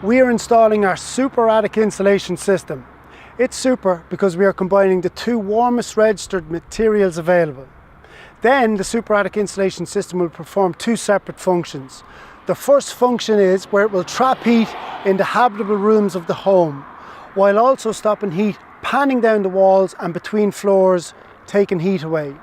we are installing our super attic insulation system. It's super because we are combining the two warmest registered materials available. Then the super attic insulation system will perform two separate functions. The first function is where it will trap heat in the habitable rooms of the home, while also stopping heat panning down the walls and between floors, taking heat away.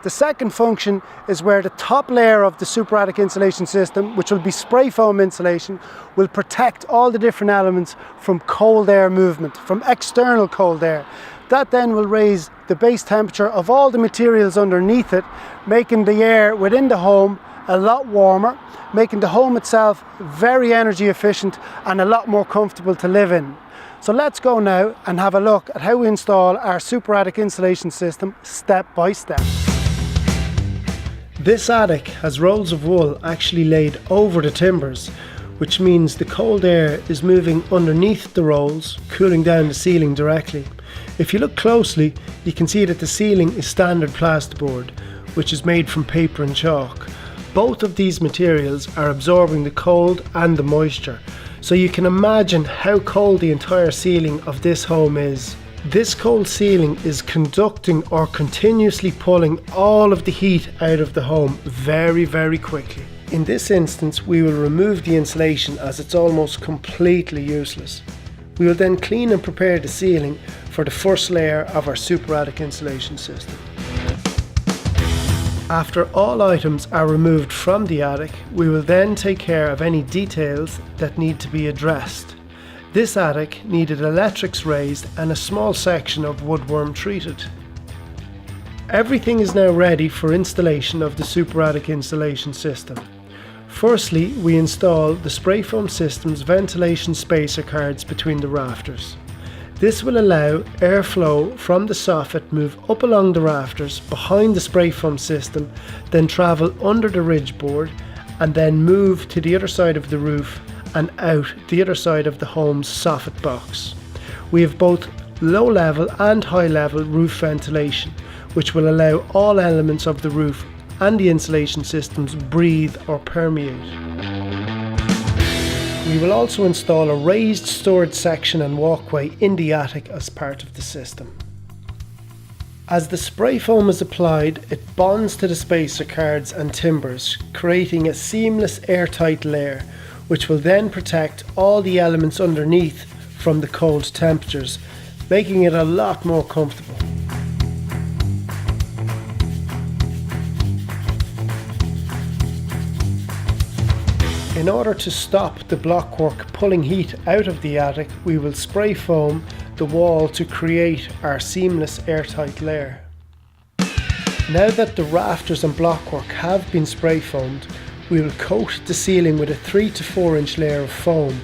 The second function is where the top layer of the super attic insulation system, which will be spray foam insulation, will protect all the different elements from cold air movement, from external cold air. That then will raise the base temperature of all the materials underneath it, making the air within the home a lot warmer, making the home itself very energy efficient and a lot more comfortable to live in. So let's go now and have a look at how we install our super attic insulation system step by step. This attic has rolls of wool actually laid over the timbers, which means the cold air is moving underneath the rolls, cooling down the ceiling directly. If you look closely, you can see that the ceiling is standard plasterboard, which is made from paper and chalk. Both of these materials are absorbing the cold and the moisture, so you can imagine how cold the entire ceiling of this home is. This cold ceiling is conducting or continuously pulling all of the heat out of the home very, very quickly. In this instance, we will remove the insulation as it's almost completely useless. We will then clean and prepare the ceiling for the first layer of our super attic insulation system. After all items are removed from the attic, we will then take care of any details that need to be addressed. This attic needed electrics raised and a small section of woodworm treated. Everything is now ready for installation of the super attic insulation system. Firstly, we install the spray foam system's ventilation spacer cards between the rafters. This will allow airflow from the soffit move up along the rafters behind the spray foam system, then travel under the ridge board and then move to the other side of the roof and out the other side of the home's soffit box. We have both low level and high level roof ventilation, which will allow all elements of the roof and the insulation systems breathe or permeate. We will also install a raised storage section and walkway in the attic as part of the system. As the spray foam is applied, it bonds to the spacer cards and timbers, creating a seamless airtight layer, which will then protect all the elements underneath from the cold temperatures, making it a lot more comfortable. In order to stop the blockwork pulling heat out of the attic, we will spray foam the wall to create our seamless airtight layer. Now that the rafters and blockwork have been spray foamed, we will coat the ceiling with a 3 to 4 inch layer of foam.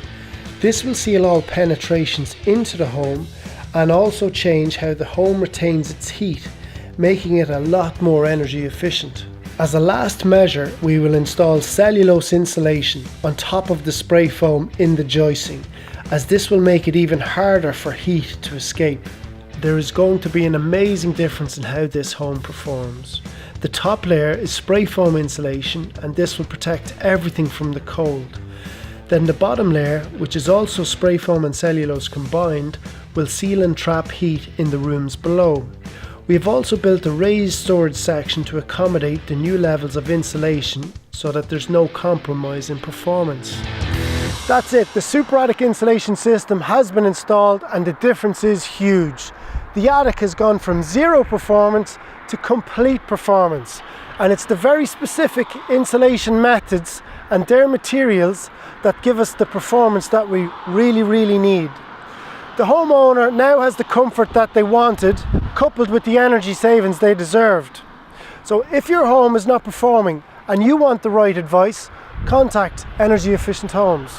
This will seal all penetrations into the home and also change how the home retains its heat, making it a lot more energy efficient. As a last measure, we will install cellulose insulation on top of the spray foam in the joisting, as this will make it even harder for heat to escape. There is going to be an amazing difference in how this home performs. The top layer is spray foam insulation, and this will protect everything from the cold. Then the bottom layer, which is also spray foam and cellulose combined, will seal and trap heat in the rooms below. We have also built a raised storage section to accommodate the new levels of insulation so that there's no compromise in performance. That's it, the super attic insulation system has been installed and the difference is huge. The attic has gone from zero performance to complete performance, and it's the very specific insulation methods and their materials that give us the performance that we really need. The homeowner now has the comfort that they wanted, coupled with the energy savings they deserved. So if your home is not performing and you want the right advice, contact Energy Efficient Homes.